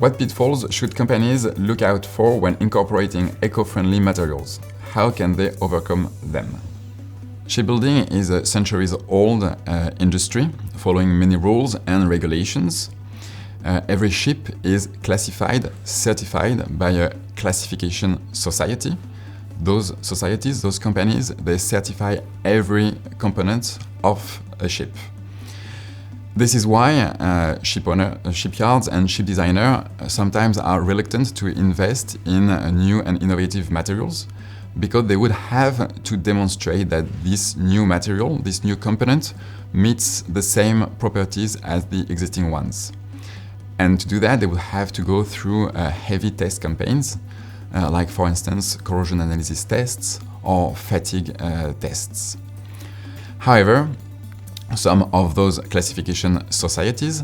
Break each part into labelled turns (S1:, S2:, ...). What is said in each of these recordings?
S1: What pitfalls should companies look out for when incorporating eco-friendly materials? How can they overcome them? Shipbuilding is a centuries-old industry, following many rules and regulations. Every ship is classified, certified by a classification society. Those societies, those companies, they certify every component of a ship. This is why shipyards and ship designers sometimes are reluctant to invest in new and innovative materials, because they would have to demonstrate that this new material, this new component, meets the same properties as the existing ones. And to do that, they would have to go through heavy test campaigns, like, for instance, corrosion analysis tests or fatigue tests. However, some of those classification societies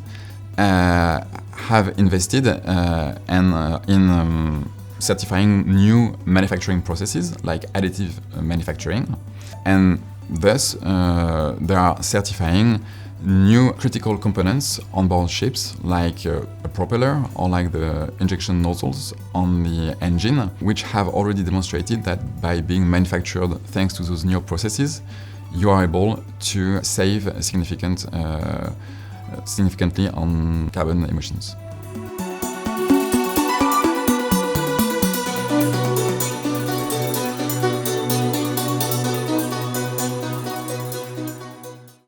S1: have invested in certifying new manufacturing processes, like additive manufacturing, and thus they are certifying new critical components on board ships, like a propeller or like the injection nozzles on the engine, which have already demonstrated that by being manufactured thanks to those new processes, you are able to save significantly on carbon emissions.